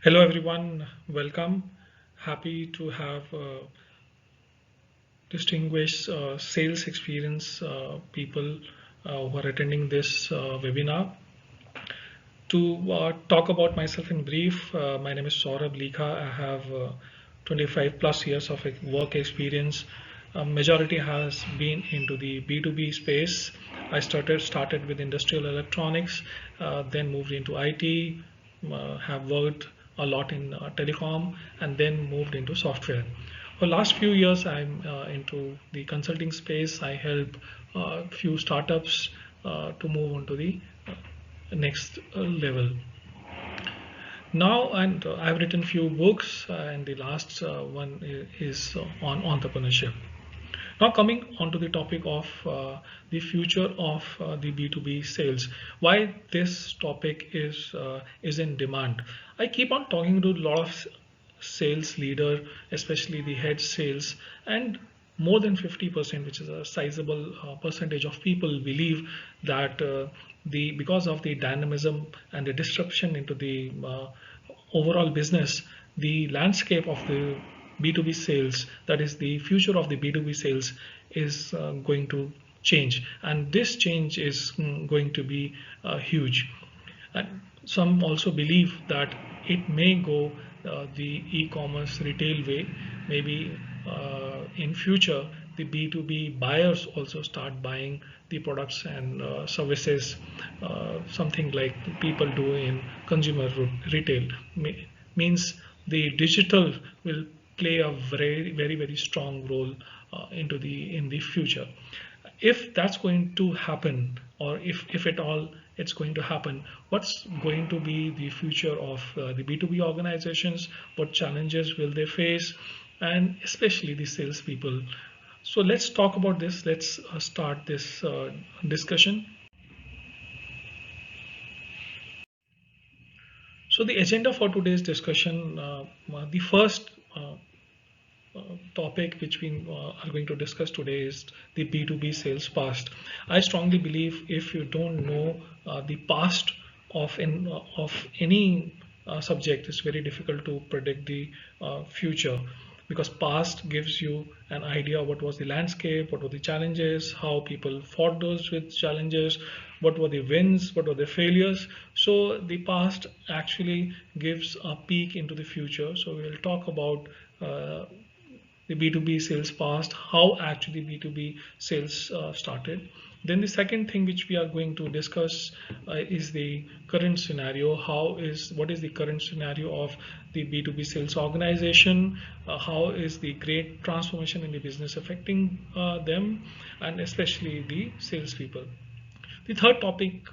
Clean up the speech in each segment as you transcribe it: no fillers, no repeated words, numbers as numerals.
Hello, everyone. Welcome. Happy to have distinguished sales experience people who are attending this webinar. To talk about myself in brief, my name is Saurabh Likha. I have 25 plus years of work experience. Majority has been into the B2B space. I started with industrial electronics, then moved into IT, have worked a lot in telecom, and then moved into software. For last few years, I'm into the consulting space. I help few startups to move on to the next level. Now, and I've written few books, and the last one is on entrepreneurship. Now, coming on to the topic of the future of the B2B sales, why this topic is in demand. I keep on talking to a lot of sales leader, especially the head sales, and more than 50%, which is a sizable percentage of people, believe that the because of the dynamism and the disruption into the overall business, the landscape of the B2B sales, that is the future of the B2B sales, is going to change, and this change is going to be huge. And some also believe that it may go the e-commerce retail way. Maybe in future the B2B buyers also start buying the products and services, something like people do in consumer retail. Means the digital will play a very strong role in the future. If that's going to happen, or if at all it's going to happen, what's going to be the future of the B2B organizations? What challenges will they face, and especially the salespeople? So let's talk about this. Let's start this discussion. So the agenda for today's discussion, the first topic which we are going to discuss today is the B2B sales past. I strongly believe if you don't know the past of any subject, it's very difficult to predict the future, because past gives you an idea what was the landscape, what were the challenges, how people fought those with challenges, what were the wins, what were the failures. So the past actually gives a peek into the future. So we'll talk about the B2B sales past, how actually B2B sales started. Then the second thing which we are going to discuss is the current scenario. What is the current scenario of the B2B sales organization? How is the great transformation in the business affecting them, and especially the salespeople? The third topic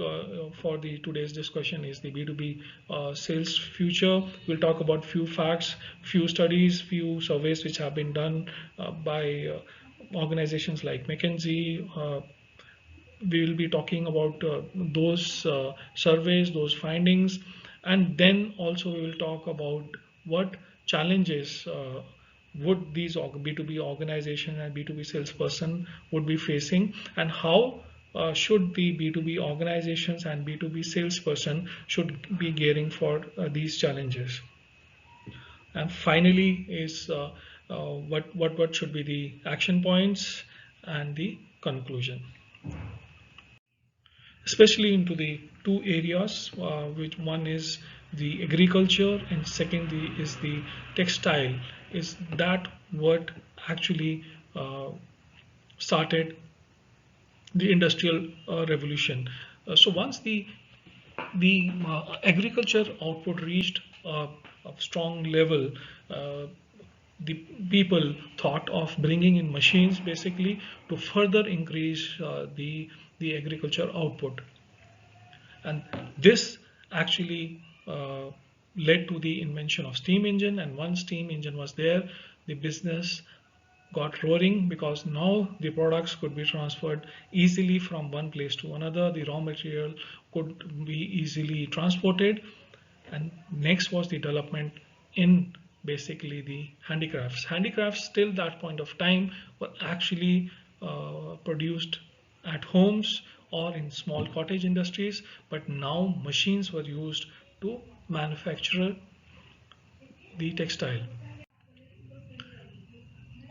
for the today's discussion is the B2B sales future. We'll talk about few facts, few studies, few surveys which have been done by organizations like McKinsey. We will be talking about those surveys, those findings, and then also we will talk about what challenges would these B2B organization and B2B salesperson would be facing, and how should the B2B organizations and B2B salesperson should be gearing for these challenges. And finally is what should be the action points and the conclusion, especially into the two areas, which one is the agriculture and secondly is the textile. Is that what actually started the industrial revolution? So once the agriculture output reached a strong level, uh, the people thought of bringing in machines basically to further increase the agriculture output, and this actually led to the invention of steam engine. And once steam engine was there, the business got roaring, because now the products could be transferred easily from one place to another. The raw material could be easily transported. And next was the development in basically the handicrafts. Till that point of time were actually produced at homes or in small cottage industries, but now machines were used to manufacture the textile.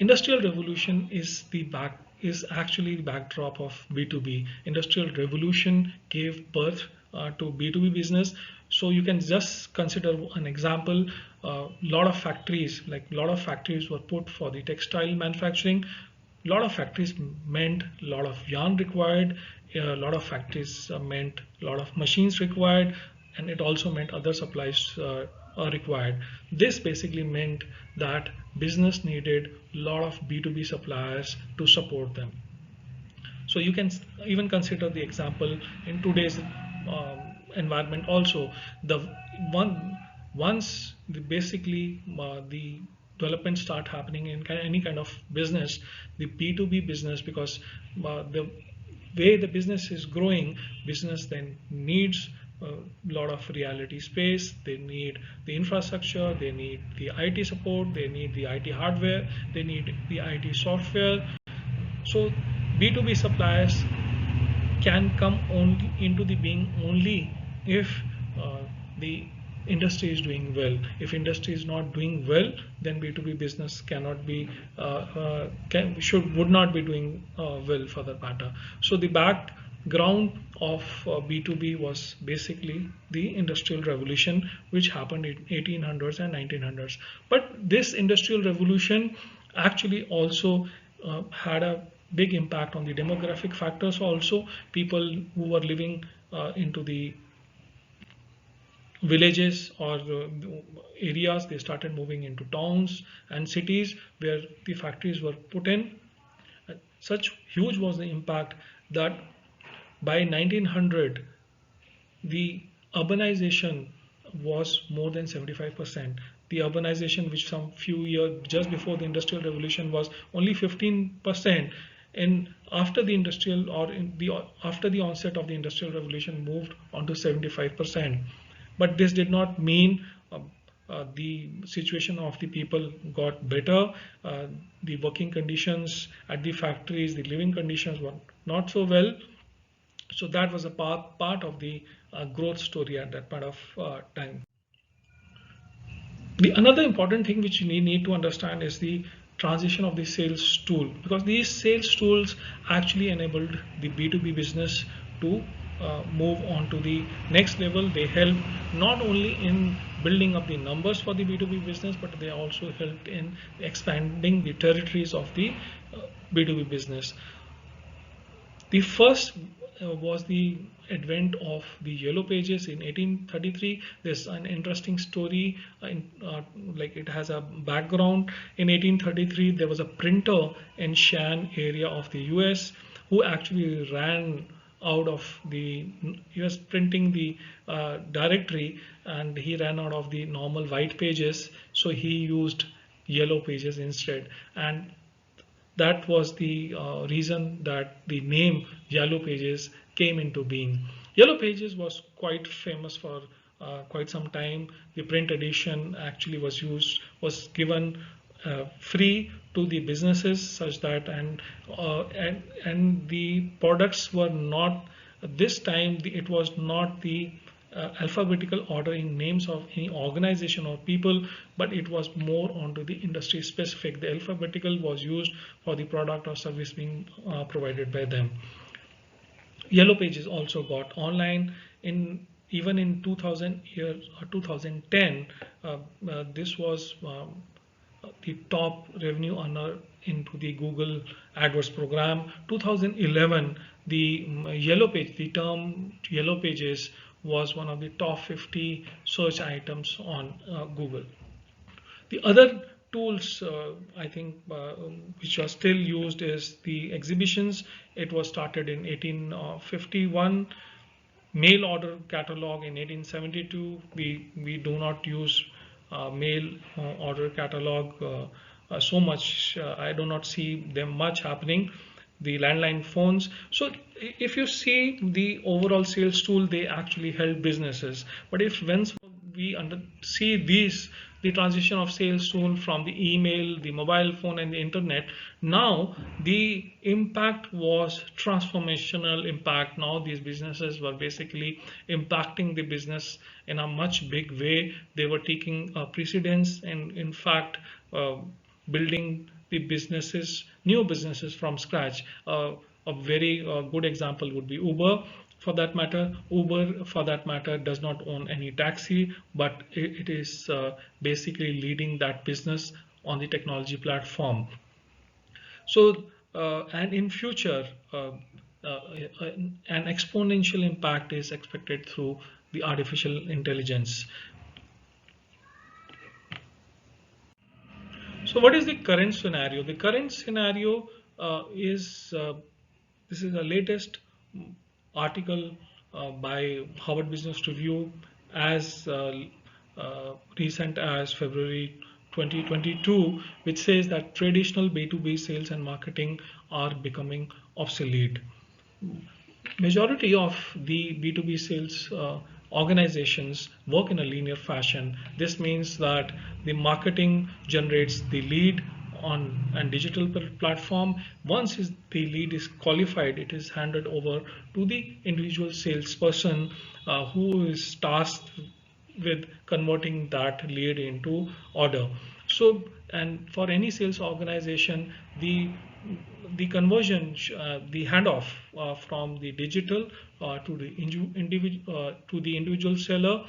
Industrial revolution is actually the backdrop of B2B. Industrial revolution gave birth to B2B business. So you can just consider an example. Lot of factories were put for the textile manufacturing. Lot of factories meant a lot of yarn required. A lot of factories meant a lot of machines required, and it also meant other supplies are required. This basically meant that business needed a lot of B2B suppliers to support them. So you can even consider the example in today's environment also. The one once the development start happening in any kind of business, the B2B business, because the way the business is growing, business then needs a lot of reality space. They need the infrastructure, they need the IT support, they need the IT hardware, they need the IT software. So B2B suppliers can come only into the being only if the industry is doing well. If industry is not doing well, then B2B business cannot be would not be doing well for that matter. So the background of B2B was basically the industrial revolution, which happened in 1800s and 1900s. But this industrial revolution actually also had a big impact on the demographic factors also. People who were living into the villages or areas, they started moving into towns and cities where the factories were put in. Such huge was the impact that by 1900 the urbanization was more than 75%. The urbanization, which some few years just before the industrial revolution was only 15%, and after the industrial or in the after the onset of the industrial revolution moved on to 75%. But this did not mean the situation of the people got better. The working conditions at the factories, the living conditions were not so well. So that was a part of the growth story at that point of time. The another important thing which you need to understand is the transition of the sales tool, because these sales tools actually enabled the B2B business to move on to the next level. They help not only in building up the numbers for the B2B business, but they also helped in expanding the territories of the B2B business. The first was the advent of the yellow pages in 1833. There's an interesting story, like it has a background. In 1833, there was a printer in Shan area of the US who actually ran out of the, he was printing the directory, and he ran out of the normal white pages, so he used yellow pages instead. And that was the reason that the name Yellow Pages came into being. Yellow Pages was quite famous for quite some time. The print edition actually was given free to the businesses, such that and the products were not, this time it was not the alphabetical order in names of any organization or people, but it was more onto the industry specific. The alphabetical was used for the product or service being provided by them. Yellow Pages also got online in even in 2000 year or 2010. This was the top revenue earner into the Google AdWords program. 2011, the the term Yellow Pages was one of the top 50 search items on Google. The other tools I think which are still used is the exhibitions. It was started in 1851. Mail order catalog in 1872. We do not use mail order catalog so much. I do not see them much happening. The landline phones. So if you see the overall sales tool, they actually help businesses. But if once we see these, the transition of sales tool from the email, the mobile phone, and the internet. Now the impact was transformational impact. Now these businesses were basically impacting the business in a much big way. They were taking precedence, and in fact building the businesses, new businesses from scratch. A very good example would be Uber. For that matter, Uber, for that matter, does not own any taxi, but it is basically leading that business on the technology platform. So, and in future, uh, an exponential impact is expected through the artificial intelligence. So what is the current scenario? The current scenario is this is the latest article by Harvard Business Review as recent as February 2022, which says that traditional B2B sales and marketing are becoming obsolete. Majority of the B2B sales organizations work in a linear fashion. This means that the marketing generates the lead on a digital platform. Once the lead is qualified, it is handed over to the individual salesperson who is tasked with converting that lead into order. So, and for any sales organization, the conversion, the handoff from the digital to the individual seller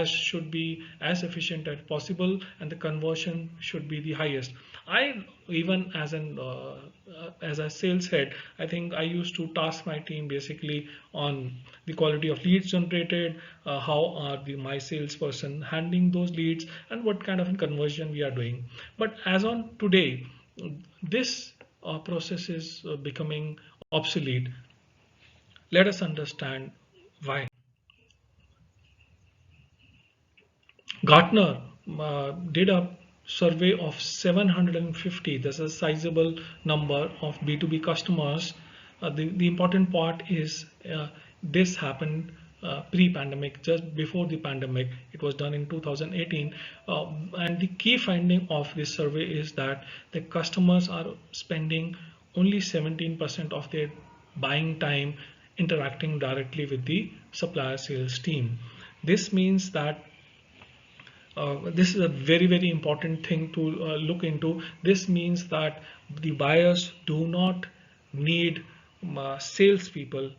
should be as efficient as possible, and the conversion should be the highest. I even as a sales head, I think I used to task my team basically on the quality of leads generated, how are my salesperson handling those leads, and what kind of conversion we are doing. But as on today, this process is becoming obsolete. Let us understand why. Gartner did a survey of 750. That's a sizable number of B2B customers. The important part is this happened pre-pandemic, just before the pandemic. It was done in 2018. And the key finding of this survey is that the customers are spending only 17% of their buying time interacting directly with the supplier sales team. This means that this is a very important thing to look into. This means that the buyers do not need salespeople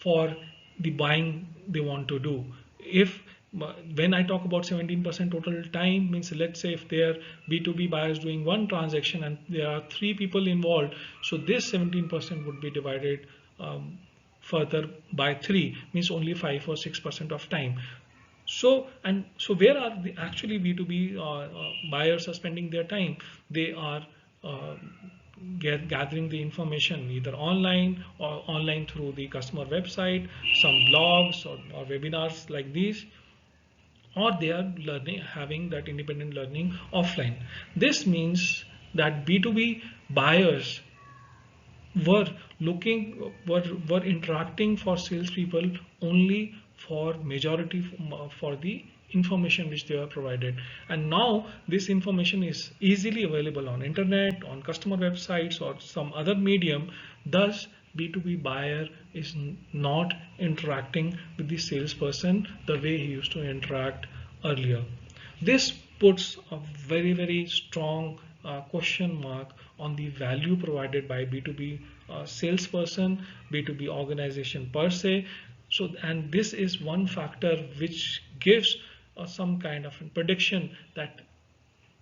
for the buying they want to do. If when I talk about 17% total time, means let's say if their B2B buyers doing one transaction and there are three people involved, so this 17% would be divided further by three, means only 5 or 6% of time. So where are the actually B2B buyers are spending their time? They are uh, gathering the information either online or online through the customer website, some blogs or webinars like these, or they are learning, having that independent learning offline. This means that B2B buyers were were interacting for salespeople only for majority for the information which they are provided, and now this information is easily available on internet, on customer websites, or some other medium. Thus B2B buyer is not interacting with the salesperson the way he used to interact earlier. This puts a very strong question mark on the value provided by B2B salesperson, B2B organization per se. So, and this is one factor which gives some kind of a prediction that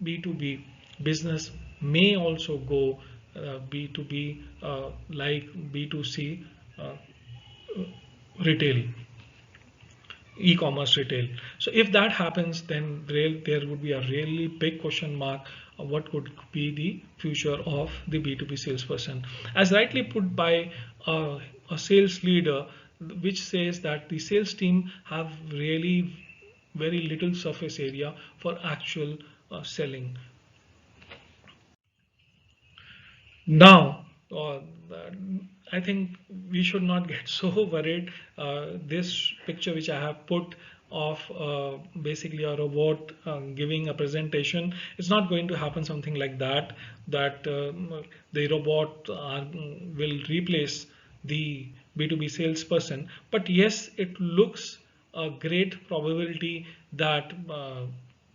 B2B business may also go B2B like B2C uh, retail, e-commerce retail. So if that happens, then there would be a really big question mark of what could be the future of the B2B salesperson. As rightly put by a sales leader, which says that the sales team have really very little surface area for actual selling. Now, uh, I think we should not get so worried. This picture which I have put of basically a robot giving a presentation, it's not going to happen something like that, that the robot will replace the B2B salesperson. But yes, it looks a great probability that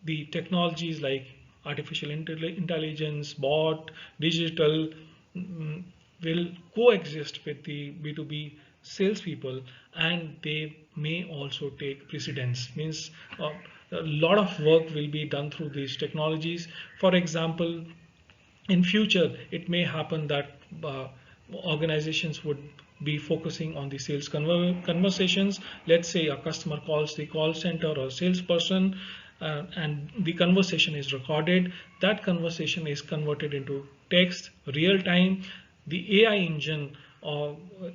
the technologies like artificial intelligence, bot, digital, mm, will coexist with the B2B salespeople, and they may also take precedence. Means a lot of work will be done through these technologies. For example, in future it may happen that organizations would be focusing on the sales conversations. Let's say a customer calls the call center or salesperson, and the conversation is recorded. That conversation is converted into text real time. The AI engine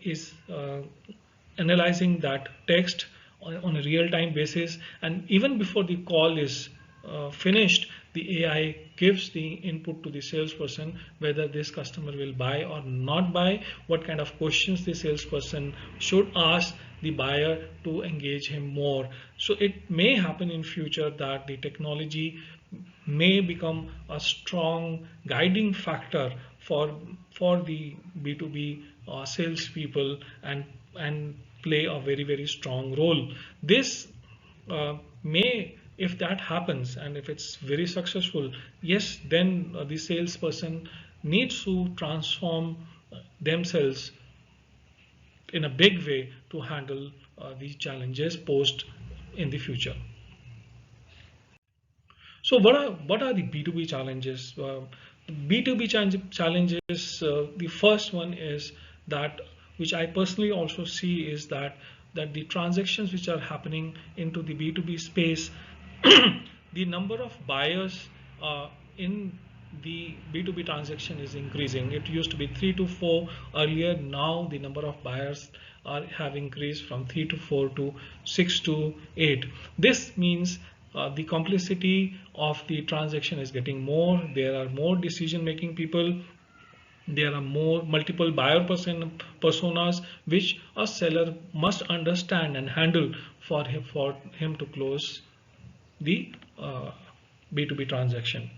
is analyzing that text on a real-time basis, and even before the call is finished, the AI gives the input to the salesperson whether this customer will buy or not buy, what kind of questions the salesperson should ask the buyer to engage him more. So it may happen in future that the technology may become a strong guiding factor for the B2B salespeople, and play a very strong role. This may, if that happens and if it's very successful, yes, then the salesperson needs to transform themselves in a big way to handle these challenges posed in the future. So what are the B2B challenges? B2B challenges. The first one is that, which I personally also see, is that the transactions which are happening into the B2B space, the number of buyers in the B2B transaction is increasing. It used to be 3 to 4 earlier. Now the number of buyers have increased from 3 to 4 to 6 to 8. This means the complexity of the transaction is getting more. There are more decision-making people. There are more multiple buyer personas which a seller must understand and handle for him to close the B2B transaction.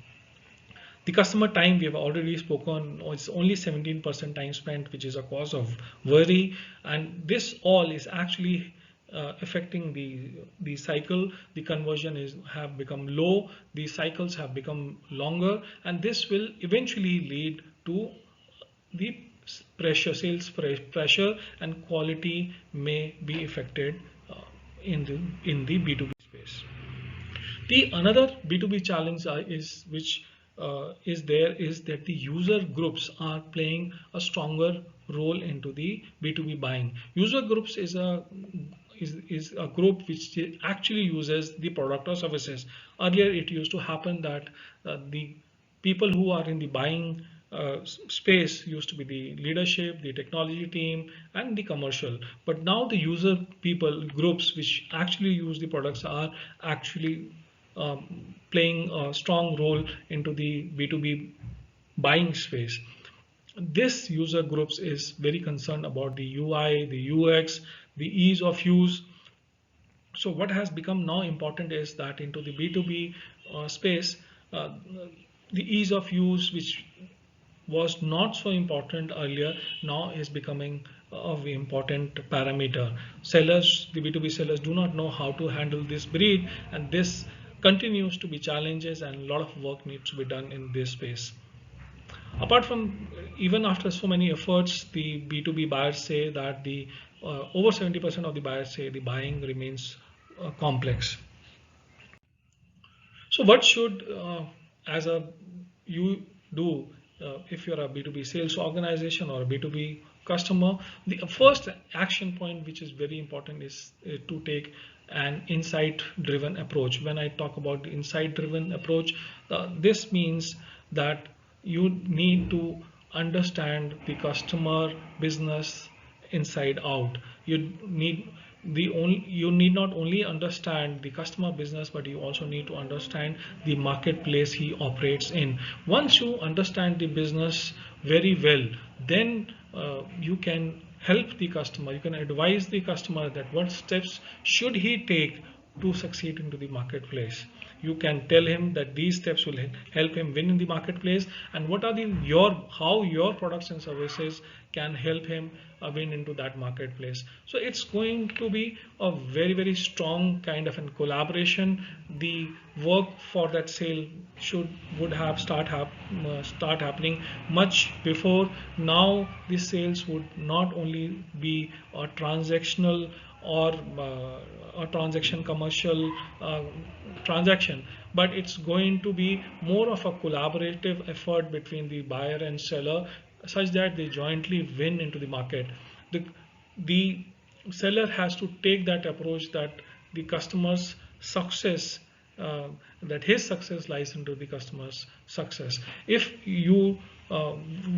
The customer time we have already spoken, it's only 17% time spent, which is a cause of worry, and this all is actually affecting the cycle. The conversion is have become low, the cycles have become longer, and this will eventually lead to the sales pressure, and quality may be affected in the B2B space. The another B2B challenge is that the user groups are playing a stronger role into the B2B buying. User groups is a group which actually uses the product or services. Earlier, it used to happen that the people who are in the buying space used to be the leadership, the technology team, and the commercial. But now the user people groups which actually use the products are actually playing a strong role into the B2B buying space. This user groups is very concerned about the UI, the UX, the ease of use. So what has become now important is that into the B2B space, uh, the ease of use, which was not so important earlier, now is becoming a very important parameter. Sellers, the B2B sellers, do not know how to handle this breed, and this continues to be challenges, and a lot of work needs to be done in this space. Apart from, even after so many efforts, the B2B buyers say that the over 70% of the buyers say the buying remains complex. So what should as a you do if you're a B2B sales organization or a B2B customer? The first action point, which is very important, is to take an insight driven approach. When I talk about the insight driven approach, this means that you need to understand the customer business inside out. You need not only understand the customer business, but you also need to understand the marketplace he operates in. Once you understand the business very well, then you can help the customer, you can advise the customer that what steps should he take to succeed into the marketplace. You can tell him that these steps will help him win in the marketplace, and what are the your how your products and services can help him win into that marketplace. So it's going to be a very strong kind of a collaboration. The work for that sale would have start happening much before. Now the sales would not only be a transactional or a transaction commercial transaction, but it's going to be more of a collaborative effort between the buyer and seller, such that they jointly win into the market. The, the seller has to take that approach that the customer's success, that his success lies into the customer's success. If you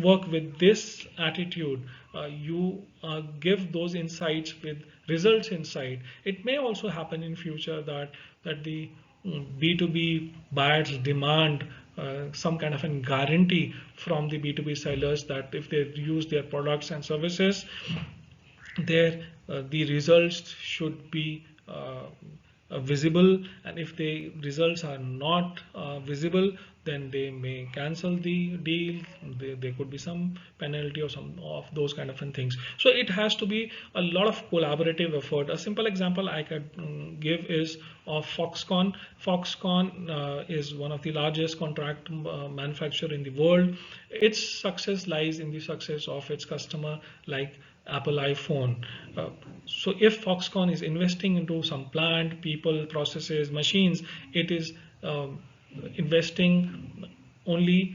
work with this attitude, you give those insights with results inside. It may also happen in future that the B2B buyers demand some kind of a guarantee from the B2B sellers that if they use their products and services, there the results should be visible, and if the results are not visible, then they may cancel the deal. There could be some penalty or some of those kind of things. So it has to be a lot of collaborative effort. A simple example I could give is of Foxconn. Foxconn is one of the largest contract manufacturer in the world. Its success lies in the success of its customer, like Apple iPhone. So if Foxconn is investing into some plant, people, processes, machines, it is investing only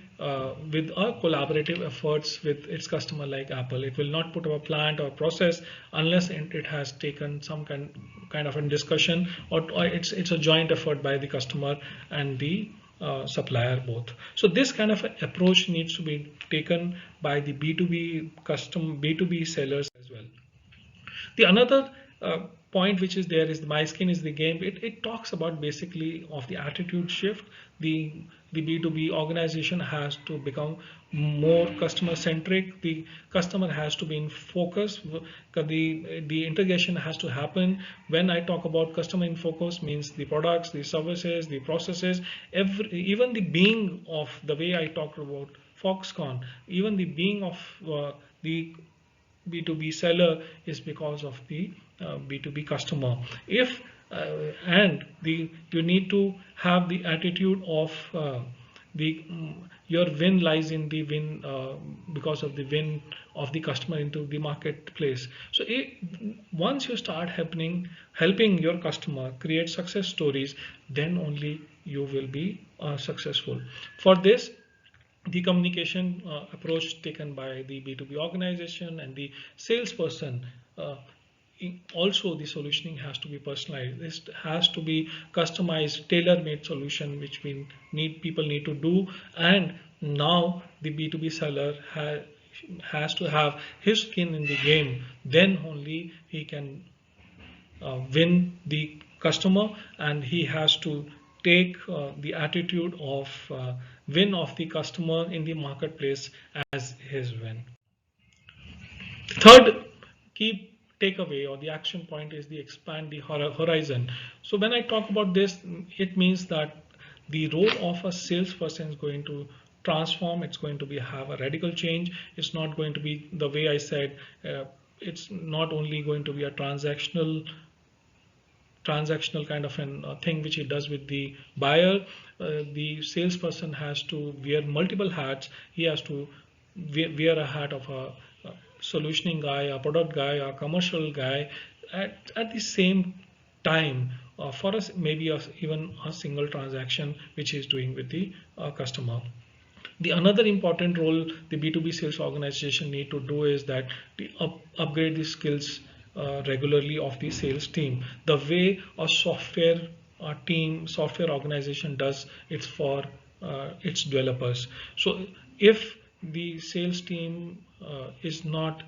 with a collaborative efforts with its customer like Apple. It will not put up a plant or process unless it has taken some kind of a discussion, or it's a joint effort by the customer and the supplier both. So this kind of approach needs to be taken by the B2B sellers as well. The another point which is there is my skin is the game. It talks about basically of the attitude shift. The B2B organization has to become more customer centric. The customer has to be in focus. The integration has to happen. When I talk about customer in focus, means the products, the services, the processes, even the being of the way I talked about Foxconn, even the being of the B2B seller is because of the B2B customer. If and you need to have the attitude of your win lies in the win because of the win of the customer into the marketplace. So once you start helping your customer create success stories, then only you will be successful. For this, the communication approach taken by the B2B organization and the salesperson, also the solutioning has to be personalized. This has to be customized, tailor-made solution which people need to do. And now the B2B seller has to have his skin in the game. Then only he can win the customer, and he has to take the attitude of win of the customer in the marketplace as his win. Third key takeaway or the action point is the expand the horizon. So when I talk about this, it means that the role of a salesperson is going to transform. It's going to be have a radical change. It's not going to be the way I said. It's not only going to be a transactional kind of a thing which he does with the buyer. The salesperson has to wear multiple hats. He has to wear a hat of a solutioning guy, a product guy, a commercial guy at the same time for us, maybe even a single transaction which he's doing with the customer. The another important role the B2B sales organization need to do is that upgrade the skills regularly of the sales team. The way a software organization does, it's for its developers. So if the sales team is not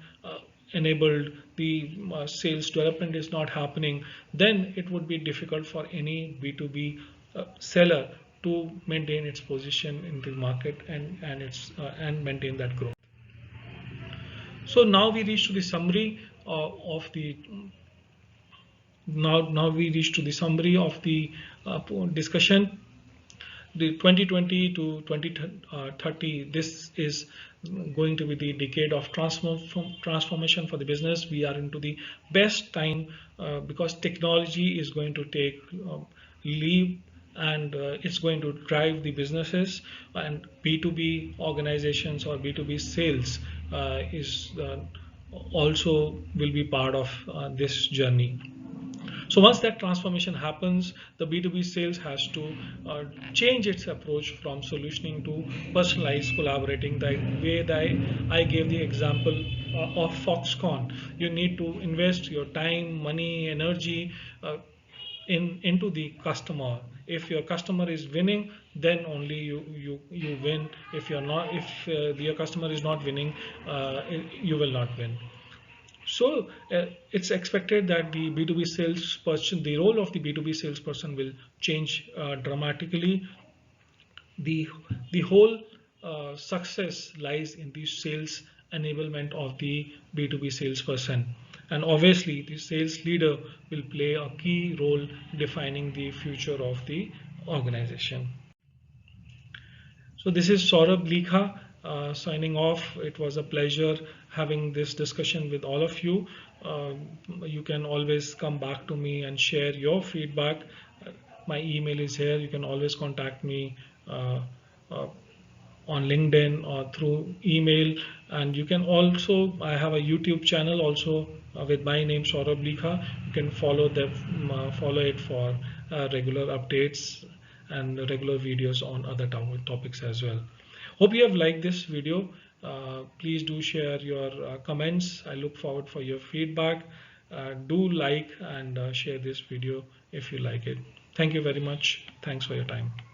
enabled, the sales development is not happening, then it would be difficult for any B2B seller to maintain its position in the market and maintain that growth. So now we reach to the summary of the now we reach to the summary of the discussion. The 2020 to 2030, this is going to be the decade of transformation for the business. We are into the best time because technology is going to take lead, and it's going to drive the businesses, and B2B organizations or B2B sales is also will be part of this journey. So once that transformation happens, the B2B sales has to change its approach from solutioning to personalized collaborating. The way that I gave the example of Foxconn, you need to invest your time, money, energy into the customer. If your customer is winning, then only you win. If you're not, if your customer is not winning, you will not win. So it's expected that the B2B salesperson, the role of the B2B salesperson will change dramatically. The the whole success lies in the sales enablement of the B2B salesperson. And obviously, the sales leader will play a key role defining the future of the organization. So this is Saurabh Likha signing off. It was a pleasure having this discussion with all of you. You can always come back to me and share your feedback. My email is here. You can always contact me uh, on LinkedIn or through email. And you can also, I have a YouTube channel also with my name Saurabh Likha. You can follow it for regular updates and regular videos on other topics as well. Hope you have liked this video. Please do share your comments. I look forward for your feedback. Do like and share this video if you like it. Thank you very much. Thanks for your time.